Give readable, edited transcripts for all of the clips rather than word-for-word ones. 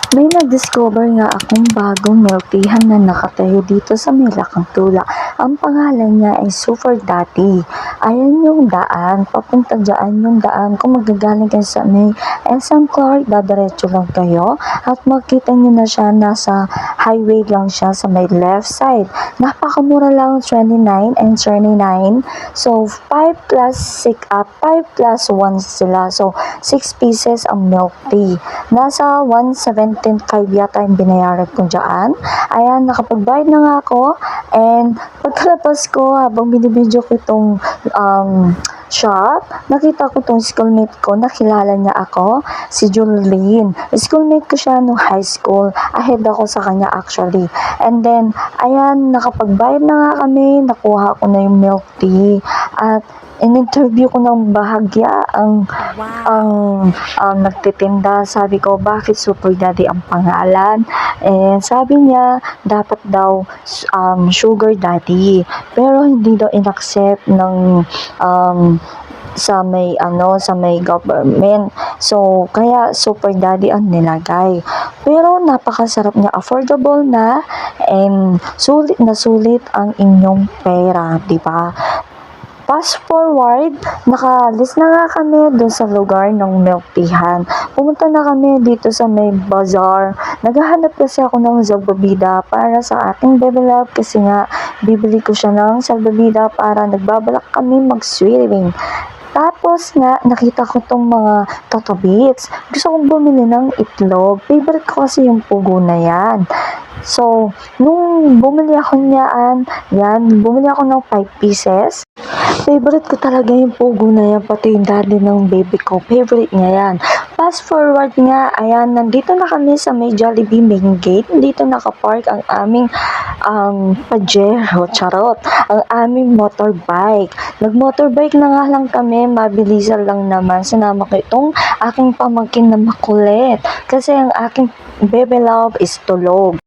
May na-discover nga akong bagong milkteahan na nakatayo dito sa may Lakang-Tula. Ang pangalan niya ay Super Daddy. Ayan yung daan, papunta dyan yung daan. Kung magagaling kayo sa may SM Clark, dadiretso lang kayo at makita nyo na siya, nasa highway lang siya sa may left side. Napakamura lang, 29 and 39. So 5 plus 1 sila. So 6 pieces ang milk tea. Nasa 175 yata yung binayaran ko dyan. Ayan, nakapagbayad na nga ako. And pagkalabas ko, habang binibidyo ko itong shop, nakita ko itong schoolmate ko, nakilala niya ako, si Julene. Schoolmate ko siya nung high school. Ahead ako sa kanya actually. And then, ayan, nakapagbayad na nga kami, nakuha ko na yung milk tea. At in-interview ko ng bahagya ang nagtitinda. Sabi ko, bakit Super Daddy ang pangalan? And sabi niya, dapat daw Sugar Daddy. Pero hindi daw in-accept ng sa may government. So, kaya Super Daddy ang nilagay. Pero napakasarap niya, affordable na, and sulit na sulit ang inyong pera, di ba? Fast forward, nakalis na nga kami doon sa lugar ng milk teahan. Pumunta na kami dito sa may bazaar. Naghahanap kasi ako ng salbabida para sa ating baby love kasi nga bibili ko siya ng salbabida para nagbabalak kami mag-swimming. Tapos nga, nakita ko tong mga Totobits. Gusto kong bumili ng itlog. Favorite ko kasi yung pugo na yan. So, nung bumili ako bumili ako ng 5 pieces. Favorite ko talaga yung pugo na yan, pati yung daddy ng baby ko. Favorite niya yan. Fast forward nga, ayan, nandito na kami sa may Jollibee main gate. Dito nakapark ang aming Pajero, charot, ang aming motorbike. Nag-motorbike na nga lang kami, mabilisan lang naman. Sinama ko itong aking pamangkin na makulit. Kasi ang aking baby love is tulog.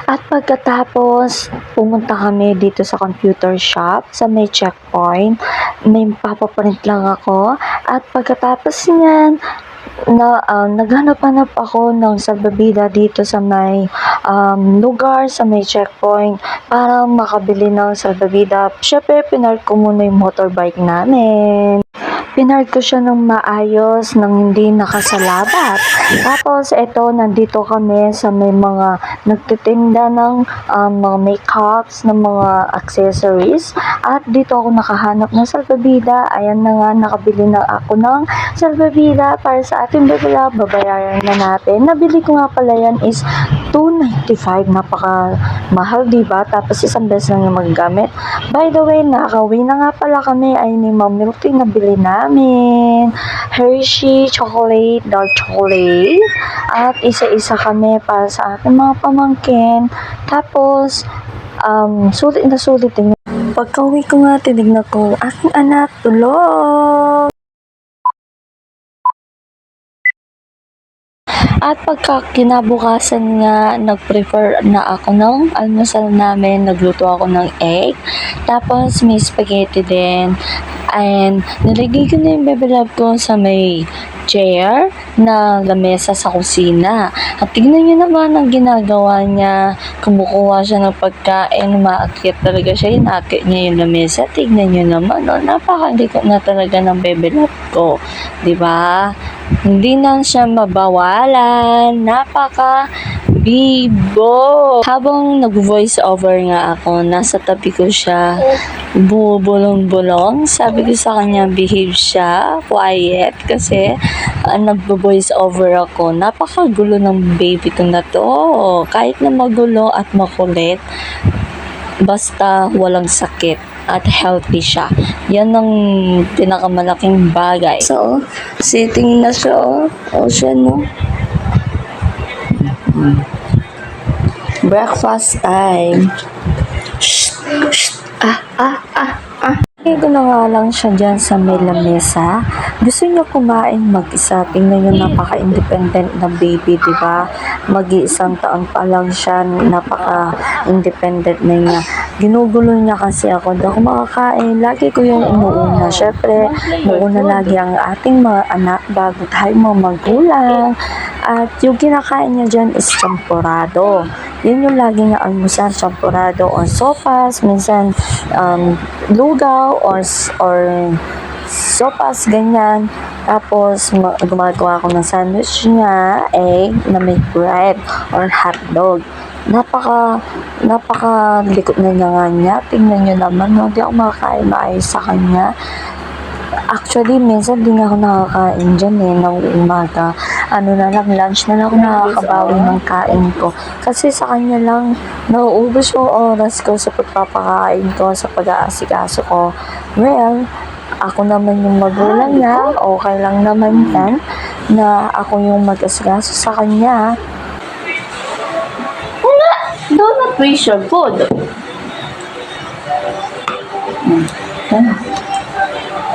At pagkatapos, pumunta kami dito sa computer shop, sa may checkpoint. May papaprint lang ako. At pagkatapos niyan, naghanap-hanap ako ng salbabida dito sa may lugar, sa may checkpoint para makabili ng salbabida. Syempre, pinark ko muna yung motorbike namin. Pinark ko siya ng maayos, nang hindi nakasalabat. Tapos, nandito kami sa may mga nagtitinda ng mga makeups, ng mga accessories. At dito ako nakahanap ng salbabida. Ayan na nga, nakabili na ako ng salbabida para sa ating baby love. Babayaran na natin. Nabili ko nga pala yan is $2.95. Napaka mahal, diba? Tapos isang beses lang yung magagamit. By the way, nakauwi na nga pala kami. Ay ni Ma'am Milk Tea, nabili namin Hershey chocolate, dark chocolate, at isa-isa kami para sa ating mga pamangkin. Tapos sulit na sulit din. Pagka-uwi ko nga, tinignan ko aking anak, tulog. At pagka kinabukasan nga, nag-prefer na ako ng almusal namin. Nagluto ako ng egg. Tapos may spaghetti din. And nilagay ko na yung baby love ko sa may chair na lamesa sa kusina. At tignan nyo naman ang ginagawa niya. Kumukuha siya ng pagkain. Umaakyat talaga siya. Inaakyat niya yung lamesa. Tignan nyo naman. Napakalikot na talaga ng baby love ko. Diba? Hindi na siya mabawalan. Napaka-bibo. Habang nag-voice over nga ako, nasa tabi ko siya. Bubulong-bulong. Sabi ko sa kanya, behave siya. Quiet. Kasi nag-voice over ako. Napakagulo ng baby ko na to. Kahit na magulo at makulit, basta walang sakit at healthy siya. Yan ang pinakamalaking bagay. So, sitting na siya, o siya, no? Breakfast time. Ko na nga lang siya dyan sa may lamesa. Gusto niya kumain mag-isa. Tingnan niyo, napaka-independent na baby, diba? Mag-iisang taon pa lang siya, napaka-independent na niya. Ginugulo niya kasi ako, di ako makakain. Lagi ko yung inuuna. Syempre, nauna lagi ang ating mga anak bago tayo mga magulang. At yung kinakain niya dyan is champurado. Yun yung lagi niya almusal, champurado or sopas, minsan lugaw or sopas, ganyan. Tapos, gumagawa ako ng sandwich niya, egg na may bread or hotdog. Napaka likot na niya nga niya. Tingnan niyo naman, hindi ako makakain maayos sa kanya. Actually, minsan di nga ako nakakain dyan ng umaga. Ano na lang, lunch na lang ako nakakabawi ng kain ko. Kasi sa kanya lang, nauubos yung oras ko sa pagpapakain ko, sa pag-aasikaso ko. Well, ako naman yung magulang niya, okay lang naman yan, na ako yung mag-asikaso sa kanya. Don't not waste your food.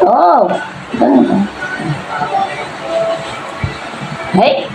Oh. Hey.